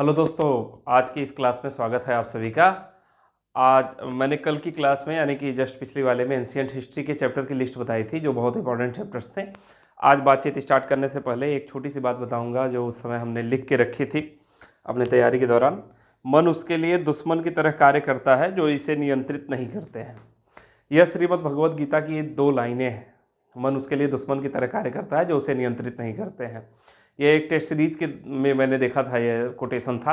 Hello दोस्तों, आज की इस क्लास में स्वागत है आप सभी का। आज मैंने कल की क्लास में यानी कि जस्ट पिछली वाले में एंशिएंट हिस्ट्री के चैप्टर की लिस्ट बताई थी जो बहुत इंपॉर्टेंट चैप्टर्स थे। आज बातचीत स्टार्ट करने से पहले एक छोटी सी बात बताऊंगा जो उस समय हमने लिख के रखी थी अपने तैयारी के दौरान। मन उसके लिए दुश्मन की तरह कार्य करता है जो इसे नियंत्रित नहीं करते हैं। यह श्रीमद् भगवद गीता की 2 लाइनें हैं। मन उसके लिए दुश्मन की तरह कार्य करता है जो उसे नियंत्रित नहीं करते हैं। ये एक टेस्ट सीरीज के में मैंने देखा था, ये कोटेशन था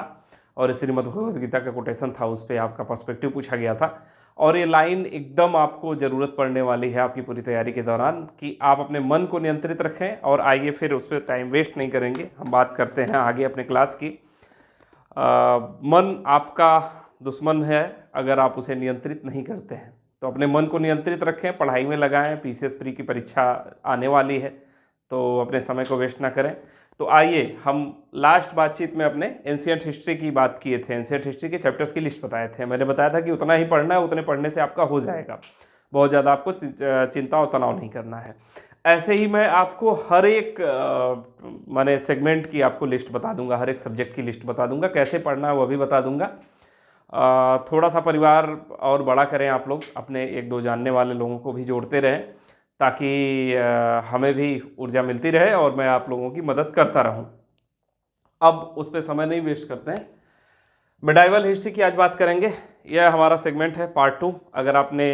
और श्रीमद् भगवद गीता का कोटेशन था, उस पर आपका पर्सपेक्टिव पूछा गया था। और ये लाइन एकदम आपको ज़रूरत पड़ने वाली है आपकी पूरी तैयारी के दौरान कि आप अपने मन को नियंत्रित रखें। और आइए फिर उस पर टाइम वेस्ट नहीं करेंगे, हम बात करते हैं आगे अपने क्लास की। मन आपका दुश्मन है अगर आप उसे नियंत्रित नहीं करते हैं, तो अपने मन को नियंत्रित रखें, पढ़ाई में लगाएं। पीसीएस प्री की परीक्षा आने वाली है तो अपने समय को वेस्ट ना करें। तो आइए हम लास्ट बातचीत में अपने एंशिएंट हिस्ट्री की बात किए थे, एंशिएंट हिस्ट्री के चैप्टर्स की लिस्ट बताए थे। मैंने बताया था कि उतना ही पढ़ना है, उतने पढ़ने से आपका हो जाएगा, बहुत ज़्यादा आपको चिंता और तनाव नहीं करना है। ऐसे ही मैं आपको हर एक माने सेगमेंट की आपको लिस्ट बता दूंगा, हर एक सब्जेक्ट की लिस्ट बता दूंगा, कैसे पढ़ना है वह भी बता दूंगा। थोड़ा सा परिवार और बड़ा करें आप लोग, अपने 1-2 जानने वाले लोगों को भी जोड़ते रहें ताकि हमें भी ऊर्जा मिलती रहे और मैं आप लोगों की मदद करता रहूं। अब उस पर समय नहीं वेस्ट करते हैं, मिडाइवल हिस्ट्री की आज बात करेंगे। यह हमारा सेगमेंट है पार्ट 2। अगर आपने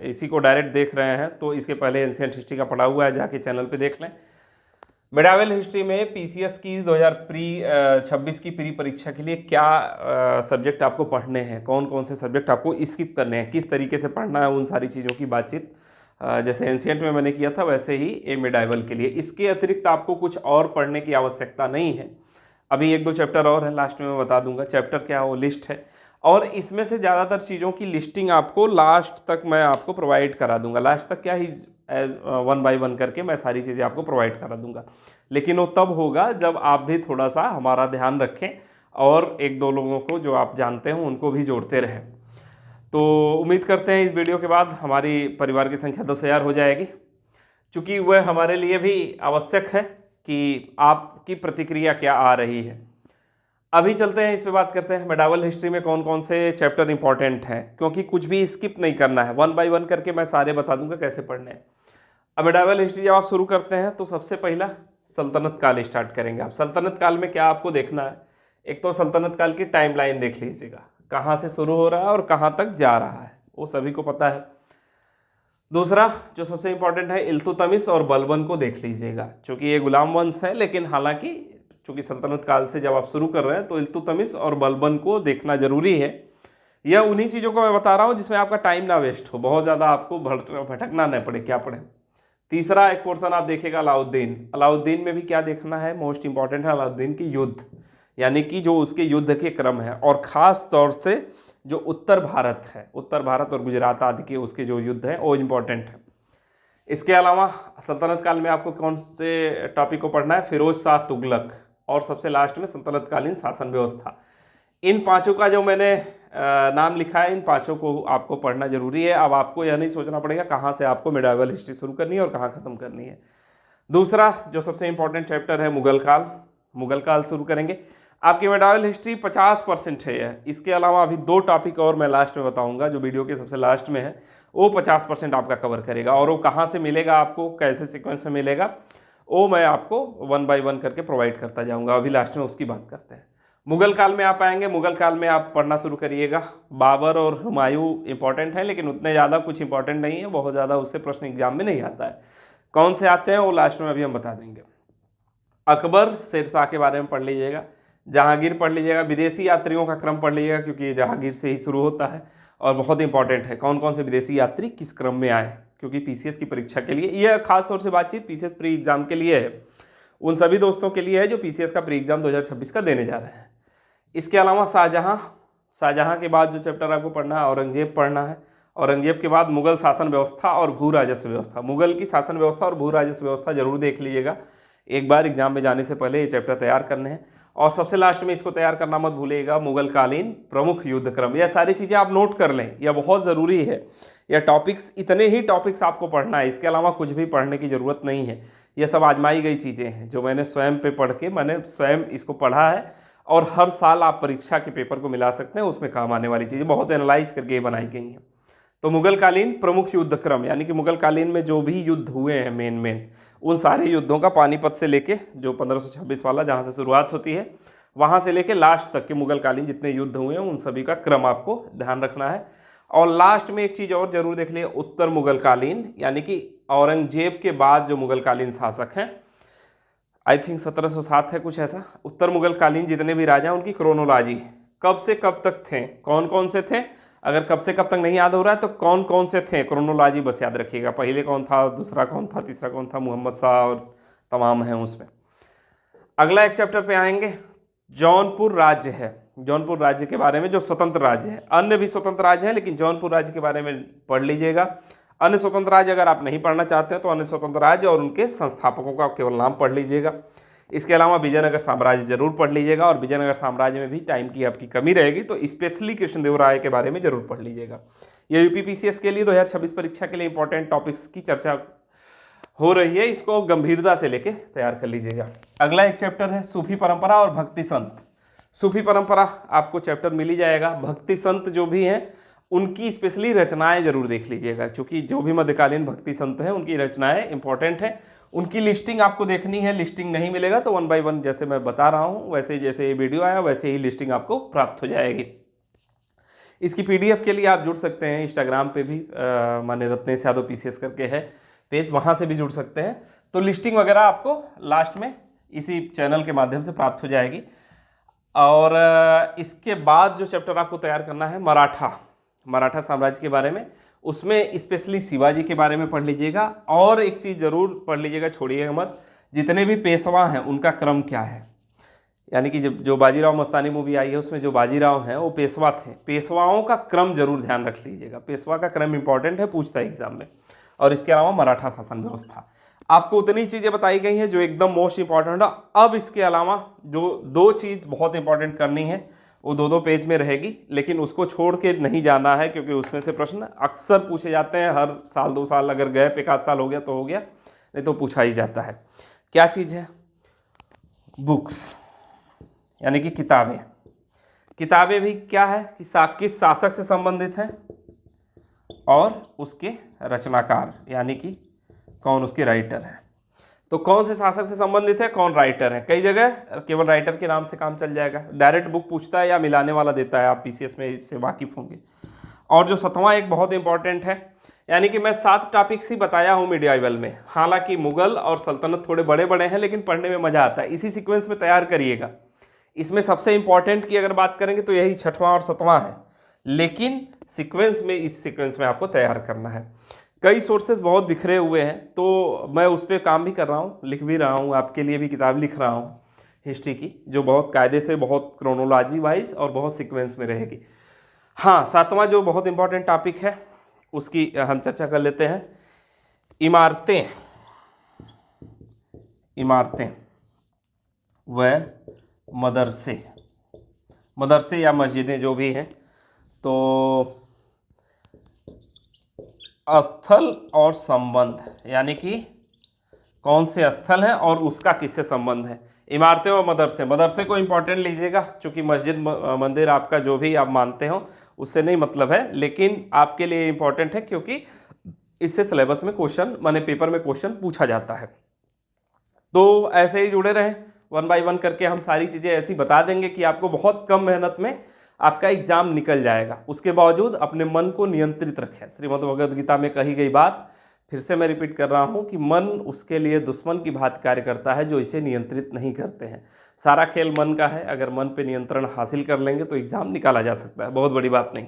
इसी को डायरेक्ट देख रहे हैं तो इसके पहले एंशिएंट हिस्ट्री का पढ़ा हुआ है, जाके चैनल पे देख लें। मिडाइवल हिस्ट्री में पीसीएस की 2026 की प्री परीक्षा के लिए क्या सब्जेक्ट आपको पढ़ने हैं, कौन कौन से सब्जेक्ट आपको स्किप करने हैं, किस तरीके से पढ़ना है, उन सारी चीज़ों की बातचीत जैसे एंशिएंट में मैंने किया था वैसे ही ये मिडाइवल के लिए। इसके अतिरिक्त आपको कुछ और पढ़ने की आवश्यकता नहीं है। अभी 1-2 चैप्टर और हैं, लास्ट में मैं बता दूंगा चैप्टर क्या वो लिस्ट है। और इसमें से ज़्यादातर चीज़ों की लिस्टिंग आपको लास्ट तक मैं आपको प्रोवाइड करा दूंगा। लास्ट तक क्या ही 1 बाय 1 करके मैं सारी चीज़ें आपको प्रोवाइड करा दूंगा, लेकिन वो तब होगा जब आप भी थोड़ा सा हमारा ध्यान रखें और 1-2 लोगों को जो आप जानते हैं उनको भी जोड़ते रहें। तो उम्मीद करते हैं इस वीडियो के बाद हमारी परिवार की संख्या 10,000 हो जाएगी, क्योंकि वह हमारे लिए भी आवश्यक है कि आपकी प्रतिक्रिया क्या आ रही है। अभी चलते हैं इस पे बात करते हैं मिडाइवल हिस्ट्री में कौन कौन से चैप्टर इंपॉर्टेंट हैं, क्योंकि कुछ भी स्किप नहीं करना है। 1 बाय 1 करके मैं सारे बता दूंगा कैसे पढ़ने हैं। अब मिडाइवल हिस्ट्री जब आप शुरू करते हैं तो सबसे पहला सल्तनत काल स्टार्ट करेंगे आप। सल्तनत काल में क्या आपको देखना है, एक तो सल्तनत काल की टाइमलाइन देख लीजिएगा, कहाँ से शुरू हो रहा है और कहाँ तक जा रहा है, वो सभी को पता है। दूसरा जो सबसे इंपॉर्टेंट है, इल्तुतमिश और बलबन को देख लीजिएगा, क्योंकि ये गुलाम वंश है, लेकिन हालांकि चूंकि सल्तनत काल से जब आप शुरू कर रहे हैं तो इल्तुतमिश और बलबन को देखना जरूरी है। यह उन्हीं चीज़ों को मैं बता रहा हूँ जिसमें आपका टाइम ना वेस्ट हो, बहुत ज़्यादा आपको भटकना न पड़े, क्या पड़े। तीसरा एक पोर्शन आप देखिएगा अलाउद्दीन। अलाउद्दीन में भी क्या देखना है, मोस्ट इंपॉर्टेंट है अलाउद्दीन की युद्ध, यानी कि जो उसके युद्ध के क्रम है, और ख़ास तौर से जो उत्तर भारत है, उत्तर भारत और गुजरात आदि के उसके जो युद्ध हैं वो इम्पॉर्टेंट है। इसके अलावा सल्तनत काल में आपको कौन से टॉपिक को पढ़ना है, फिरोज शाह तुगलक, और सबसे लास्ट में सल्तनत कालीन शासन व्यवस्था। इन पांचों का जो मैंने नाम लिखा है, इन पांचों को आपको पढ़ना जरूरी है। अब आपको यह नहीं सोचना पड़ेगा कहाँ से आपको मिडाइवल हिस्ट्री शुरू करनी है और कहाँ खत्म करनी है। दूसरा जो सबसे इंपॉर्टेंट चैप्टर है मुगल काल, मुगल काल शुरू करेंगे। आपकी मिडाइवल हिस्ट्री 50% है यह। इसके अलावा अभी 2 टॉपिक और मैं लास्ट में बताऊंगा जो वीडियो के सबसे लास्ट में है, वो 50% आपका कवर करेगा। और वो कहाँ से मिलेगा आपको, कैसे सीक्वेंस में मिलेगा, वो मैं आपको 1 बाय 1 करके प्रोवाइड करता जाऊंगा। अभी लास्ट में उसकी बात करते हैं। मुगल काल में आप आएंगे, मुगल काल में आप पढ़ना शुरू करिएगा। बाबर और हुमायूं इंपॉर्टेंट है, लेकिन उतने ज़्यादा कुछ इंपॉर्टेंट नहीं है, बहुत ज़्यादा उससे प्रश्न एग्जाम में नहीं आता है। कौन से आते हैं वो लास्ट में अभी हम बता देंगे। अकबर शेरशाह के बारे में पढ़ लीजिएगा। जहांगीर पढ़ लीजिएगा। विदेशी यात्रियों का क्रम पढ़ लीजिएगा, क्योंकि ये जहांगीर से ही शुरू होता है और बहुत इंपॉर्टेंट है कौन कौन से विदेशी यात्री किस क्रम में आए, क्योंकि पीसीएस की परीक्षा के लिए यह खास तौर से बातचीत पीसीएस प्री एग्जाम के लिए है, उन सभी दोस्तों के लिए है जो पीसीएस का प्री एग्जाम 2026 का देने जा रहे हैं। इसके अलावा शाहजहां के बाद जो चैप्टर आपको पढ़ना है, औरंगजेब पढ़ना है। औरंगजेब के बाद मुगल शासन व्यवस्था और भू राजस्व व्यवस्था। मुगल की शासन व्यवस्था और भू राजस्व व्यवस्था जरूर देख लीजिएगा, एक बार एग्जाम में जाने से पहले ये चैप्टर तैयार करने हैं। और सबसे लास्ट में इसको तैयार करना मत भूलिएगा, मुगल कालीन प्रमुख युद्ध क्रम। यह सारी चीज़ें आप नोट कर लें, यह बहुत ज़रूरी है। यह टॉपिक्स, इतने ही टॉपिक्स आपको पढ़ना है, इसके अलावा कुछ भी पढ़ने की ज़रूरत नहीं है। यह सब आजमाई गई चीज़ें हैं जो मैंने स्वयं पे पढ़ के मैंने स्वयं इसको पढ़ा है और हर साल आप परीक्षा के पेपर को मिला सकते हैं, उसमें काम आने वाली चीज़ें बहुत एनालाइज करके ये बनाई गई हैं। तो मुगलकालीन प्रमुख युद्ध क्रम, यानी कि मुगलकालीन में जो भी युद्ध हुए हैं मेन उन सारे युद्धों का पानीपत से लेके जो 1526 वाला जहाँ से शुरुआत होती है वहाँ से लेके लास्ट तक के मुगलकालीन जितने युद्ध हुए हैं उन सभी का क्रम आपको ध्यान रखना है। और लास्ट में एक चीज़ और जरूर देख लिए, उत्तर मुगलकालीन, यानी कि औरंगजेब के बाद जो मुगलकालीन शासक हैं, आई थिंक 1707 है कुछ ऐसा, उत्तर मुगलकालीन जितने भी राजा उनकी क्रोनोलॉजी कब से कब तक थे, कौन कौन से थे। अगर कब से कब तक नहीं याद हो रहा है तो कौन कौन से थे क्रोनोलॉजी बस याद रखिएगा, पहले कौन था, दूसरा कौन था, तीसरा कौन था, मोहम्मद शाह और तमाम हैं उसमें। अगला एक चैप्टर पे आएंगे, जौनपुर राज्य है। जौनपुर राज्य के बारे में जो स्वतंत्र राज्य है, अन्य भी स्वतंत्र राज्य है लेकिन जौनपुर राज्य के बारे में पढ़ लीजिएगा। अन्य स्वतंत्र राज्य अगर आप नहीं पढ़ना चाहते हैं तो अन्य स्वतंत्र राज्य और उनके संस्थापकों का केवल नाम पढ़ लीजिएगा। इसके अलावा विजयनगर साम्राज्य जरूर पढ़ लीजिएगा, और विजयनगर साम्राज्य में भी टाइम की आपकी कमी रहेगी तो स्पेशली कृष्णदेवराय के बारे में जरूर पढ़ लीजिएगा। ये यूपीपीसीएस के लिए 2026 परीक्षा के लिए इंपॉर्टेंट टॉपिक्स की चर्चा हो रही है, इसको गंभीरता से लेके तैयार कर लीजिएगा। अगला एक चैप्टर है सूफी परंपरा और भक्ति संत। सूफी परंपरा आपको चैप्टर मिल ही जाएगा। भक्ति संत जो भी हैं उनकी स्पेशली रचनाएं जरूर देख लीजिएगा, क्योंकि जो भी मध्यकालीन भक्ति संत हैं उनकी रचनाएं इंपॉर्टेंट हैं। उनकी लिस्टिंग आपको देखनी है, लिस्टिंग नहीं मिलेगा तो 1 by 1 जैसे मैं बता रहा हूँ वैसे जैसे ये वीडियो आया वैसे ही लिस्टिंग आपको प्राप्त हो जाएगी। इसकी PDF के लिए आप जुड़ सकते हैं, इंस्टाग्राम पे भी माने रत्नेश यादव PCS करके है पेज, वहाँ से भी जुड़ सकते हैं। तो लिस्टिंग वगैरह आपको लास्ट में इसी चैनल के माध्यम से प्राप्त हो जाएगी। और इसके बाद जो चैप्टर आपको तैयार करना है मराठा साम्राज्य के बारे में, उसमें स्पेशली शिवाजी के बारे में पढ़ लीजिएगा। और एक चीज़ ज़रूर पढ़ लीजिएगा, छोड़िएगा मत, जितने भी पेशवा हैं उनका क्रम क्या है। यानी कि जो बाजीराव मस्तानी मूवी आई है उसमें जो बाजीराव हैं वो पेशवा थे, पेशवाओं का क्रम जरूर ध्यान रख लीजिएगा। पेशवा का क्रम इंपॉर्टेंट है, पूछता है एग्जाम में। और इसके अलावा मराठा शासन व्यवस्था, आपको उतनी चीज़ें बताई गई हैं जो एकदम मोस्ट इंपॉर्टेंट है। अब इसके अलावा जो 2 चीज़ बहुत इंपॉर्टेंट करनी है वो 2 पेज में रहेगी, लेकिन उसको छोड़ के नहीं जाना है, क्योंकि उसमें से प्रश्न अक्सर पूछे जाते हैं। हर साल 2 साल अगर गए पे 1 साल हो गया तो हो गया, नहीं तो पूछा ही जाता है। क्या चीज़ है? बुक्स, यानी कि किताबें। किताबें भी क्या है कि किस शासक से संबंधित है और उसके रचनाकार, यानी कि कौन उसके राइटर है। तो कौन से शासक से संबंधित है, कौन राइटर है। कई जगह केवल राइटर के नाम से काम चल जाएगा, डायरेक्ट बुक पूछता है या मिलाने वाला देता है, आप PCS में इससे वाकिफ होंगे। और जो 7वां एक बहुत इंपॉर्टेंट है, यानी कि मैं 7 टॉपिक्स ही बताया हूँ मिडियाइवल में। हालांकि मुगल और सल्तनत थोड़े बड़े बड़े हैं लेकिन पढ़ने में मज़ा आता है, इसी सीक्वेंस में तैयार करिएगा। इसमें सबसे इंपॉर्टेंट की अगर बात करेंगे तो यही 6वां और 7वां है, लेकिन सीक्वेंस में इस सीक्वेंस में आपको तैयार करना है। कई सोर्सेज बहुत बिखरे हुए हैं तो मैं उस पर काम भी कर रहा हूँ, लिख भी रहा हूँ, आपके लिए भी किताब लिख रहा हूँ हिस्ट्री की, जो बहुत कायदे से, बहुत क्रोनोलॉजी वाइज और बहुत सीक्वेंस में रहेगी। हाँ, 7वां जो बहुत इंपॉर्टेंट टॉपिक है उसकी हम चर्चा कर लेते हैं। इमारतें व मदरसे या मस्जिदें जो भी हैं, तो स्थल और संबंध, यानी कि कौन से स्थल हैं और उसका किससे संबंध है। इमारतें और मदरसे को इंपॉर्टेंट लीजिएगा, क्योंकि मस्जिद मंदिर आपका जो भी आप मानते हो उससे नहीं मतलब है, लेकिन आपके लिए इंपॉर्टेंट है क्योंकि इससे सिलेबस में क्वेश्चन माने पेपर में क्वेश्चन पूछा जाता है। तो ऐसे ही जुड़े रहें, 1 by 1 करके हम सारी चीज़ें ऐसी बता देंगे कि आपको बहुत कम मेहनत में आपका एग्जाम निकल जाएगा। उसके बावजूद अपने मन को नियंत्रित रखें। श्रीमद् भगवद गीता में कही गई बात फिर से मैं रिपीट कर रहा हूँ कि मन उसके लिए दुश्मन की भांति कार्य करता है जो इसे नियंत्रित नहीं करते हैं। सारा खेल मन का है, अगर मन पे नियंत्रण हासिल कर लेंगे तो एग्ज़ाम निकाला जा सकता है, बहुत बड़ी बात नहीं।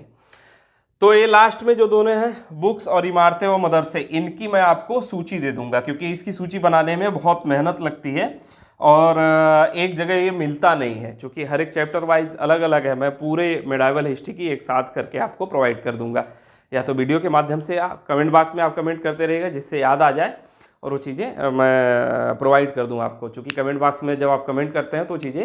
तो ये लास्ट में जो दोनों हैं, बुक्स और इमारतें व मदरसे, इनकी मैं आपको सूची दे दूंगा, क्योंकि इसकी सूची बनाने में बहुत मेहनत लगती है और एक जगह ये मिलता नहीं है, क्योंकि हर एक चैप्टर वाइज अलग अलग है। मैं पूरे मिडाइवल हिस्ट्री की एक साथ करके आपको प्रोवाइड कर दूंगा, या तो वीडियो के माध्यम से या कमेंट बॉक्स में आप कमेंट करते रहिएगा जिससे याद आ जाए और वो चीज़ें मैं प्रोवाइड कर दूँ आपको। क्योंकि कमेंट बॉक्स में जब आप कमेंट करते हैं तो चीज़ें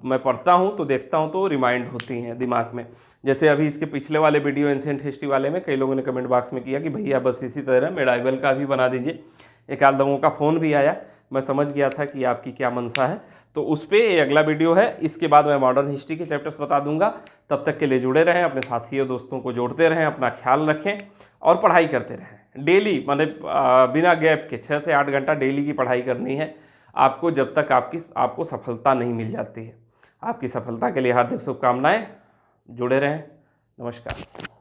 मैं पढ़ता हूँ तो देखता हूँ तो रिमाइंड होती हैं दिमाग में। जैसे अभी इसके पिछले वाले वीडियो एंशिएंट हिस्ट्री वाले में कई लोगों ने कमेंट बॉक्स में किया कि भैया बस इसी तरह मिडाइवल का भी बना दीजिए। एक आध लोगों का फ़ोन भी आया, मैं समझ गया था कि आपकी क्या मंशा है, तो उस पर ये अगला वीडियो है। इसके बाद मैं मॉडर्न हिस्ट्री के चैप्टर्स बता दूंगा। तब तक के लिए जुड़े रहें, अपने साथियों दोस्तों को जोड़ते रहें, अपना ख्याल रखें और पढ़ाई करते रहें डेली। माने बिना गैप के 6 से 8 घंटा डेली की पढ़ाई करनी है आपको, जब तक आपको सफलता नहीं मिल जाती है। आपकी सफलता के लिए हार्दिक शुभकामनाएं। जुड़े रहें। नमस्कार।